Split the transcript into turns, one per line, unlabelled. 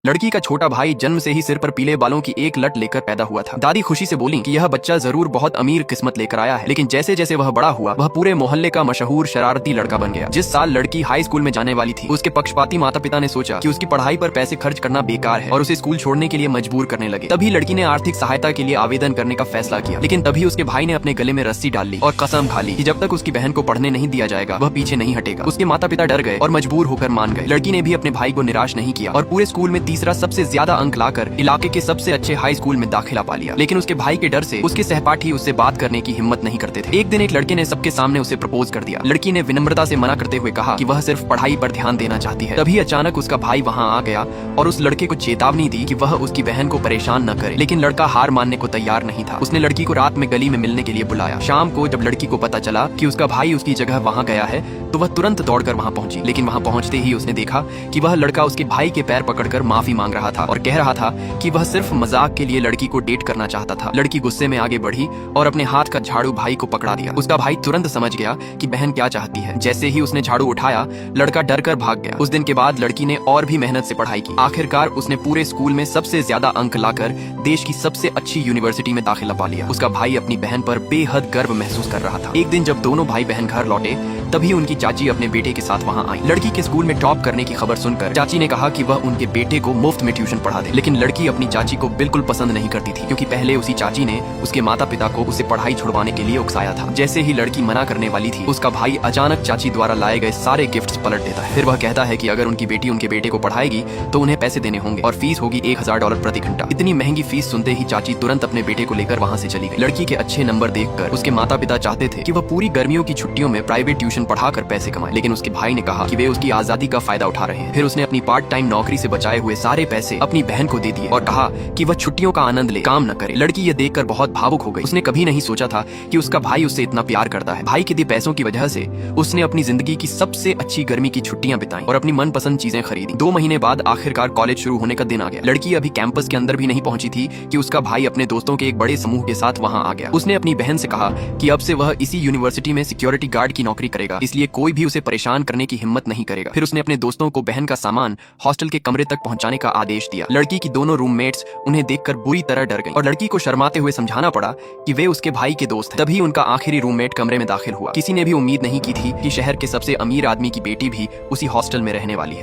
लड़की का छोटा भाई जन्म से ही सिर पर पीले बालों की एक लट लेकर पैदा हुआ था। दादी खुशी से बोली कि यह बच्चा जरूर बहुत अमीर किस्मत लेकर आया है। लेकिन जैसे जैसे वह बड़ा हुआ वह पूरे मोहल्ले का मशहूर शरारती लड़का बन गया। जिस साल लड़की हाई स्कूल में जाने वाली थी उसके पक्षपाती माता पिता ने सोचा कि उसकी पढ़ाई पर पैसे खर्च करना बेकार है और उसे स्कूल छोड़ने के लिए मजबूर करने लगे। तभी लड़की ने आर्थिक सहायता के लिए आवेदन करने का फैसला किया। लेकिन तभी उसके भाई ने अपने गले में रस्सी डाल ली और कसम खा ली कि जब तक उसकी बहन को पढ़ने नहीं दिया जाएगा वह पीछे नहीं हटेगा। उसके माता पिता डर गए और मजबूर होकर मान गए। लड़की ने भी अपने भाई को निराश नहीं किया और पूरे स्कूल में तीसरा सबसे ज्यादा अंक लाकर इलाके के सबसे अच्छे हाई स्कूल में दाखिला पा लिया। लेकिन उसके भाई के डर से उसके सहपाठी उससे बात करने की हिम्मत नहीं करते थे। एक दिन एक लड़के ने सबके सामने उसे प्रपोज कर दिया। लड़की ने विनम्रता से मना करते हुए कहा कि वह सिर्फ पढ़ाई पर ध्यान देना चाहती है। तभी अचानक उसका भाई वहां आ गया और उस लड़के को चेतावनी दी कि वह उसकी बहन को परेशान न करे। लेकिन लड़का हार मानने को तैयार नहीं था। उसने लड़की को रात में गली में मिलने के लिए बुलाया। शाम को जब लड़की को पता चला कि उसका भाई उसकी जगह वहां गया है तो वह तुरंत दौड़कर वहां पहुंची। लेकिन वहां पहुंचते ही उसने देखा कि वह लड़का उसके भाई के पैर पकड़कर माफी मांग रहा था और कह रहा था कि वह सिर्फ मजाक के लिए लड़की को डेट करना चाहता था। लड़की गुस्से में आगे बढ़ी और अपने हाथ का झाड़ू भाई को पकड़ा दिया। उसका भाई तुरंत समझ गया कि बहन क्या चाहती है। जैसे ही उसने झाड़ू उठाया लड़का डर कर भाग गया। उस दिन के बाद लड़की ने और भी मेहनत से पढ़ाई की। आखिरकार उसने पूरे स्कूल में सबसे ज्यादा अंक लाकर देश की सबसे अच्छी यूनिवर्सिटी में दाखिला पा लिया। उसका भाई अपनी बहन पर बेहद गर्व महसूस कर रहा था। एक दिन जब दोनों भाई बहन घर लौटे तभी उनकी चाची अपने बेटे के साथ वहां आई। लड़की के स्कूल में टॉप करने की खबर सुनकर चाची ने कहा कि वह उनके बेटे को मुफ्त में ट्यूशन पढ़ा दे। लेकिन लड़की अपनी चाची को बिल्कुल पसंद नहीं करती थी क्योंकि पहले उसी चाची ने उसके माता पिता को उसे पढ़ाई छुड़वाने के लिए उकसाया था। जैसे ही लड़की मना करने वाली थी उसका भाई अचानक चाची द्वारा लाए गए सारे गिफ्ट्स पलट देता है। फिर वह कहता है कि अगर उनकी बेटी उनके बेटे को पढ़ाएगी तो उन्हें पैसे देने होंगे और फीस होगी $1000 प्रति घंटा। इतनी महंगी फीस सुनते ही चाची तुरंत अपने बेटे को लेकर वहां से चली गई। लड़की के अच्छे नंबर देखकर उसके माता पिता चाहते थे कि वह पूरी गर्मियों की छुट्टियों में प्राइवेट ट्यूशन पढ़ाकर पैसे कमाए। लेकिन उसके भाई ने कहा कि वे उसकी आजादी का फायदा उठा रहे हैं। फिर उसने अपनी पार्ट टाइम नौकरी से बचाए हुए सारे पैसे अपनी बहन को दे दिए और कहा कि वह छुट्टियों का आनंद ले, काम न करे। लड़की ये देखकर बहुत भावुक हो गई। उसने कभी नहीं सोचा था कि उसका भाई उससे इतना प्यार करता है। भाई के दिए पैसों की वजह से उसने अपनी जिंदगी की सबसे अच्छी गर्मी की छुट्टियां बिताई और अपनी मनपसंद चीजें खरीदी। 2 महीने बाद आखिरकार कॉलेज शुरू होने का दिन आ गया। लड़की अभी कैंपस के अंदर भी नहीं पहुंची थी कि उसका भाई अपने दोस्तों के एक बड़े समूह के साथ वहां आ गया। उसने अपनी बहन से कहा कि अब से वह इसी यूनिवर्सिटी में सिक्योरिटी गार्ड की नौकरी करेगा, इसलिए कोई भी उसे परेशान करने की हिम्मत नहीं करेगा। फिर उसने अपने दोस्तों को बहन का सामान हॉस्टल के कमरे तक पहुंचाने का आदेश दिया। लड़की की दोनों रूममेट्स उन्हें देखकर बुरी तरह डर गईं और लड़की को शर्माते हुए समझाना पड़ा कि वे उसके भाई के दोस्त हैं। तभी उनका आखिरी रूममेट कमरे में दाखिल हुआ। किसी ने भी उम्मीद नहीं की थी कि शहर के सबसे अमीर आदमी की बेटी भी उसी हॉस्टल में रहने वाली है।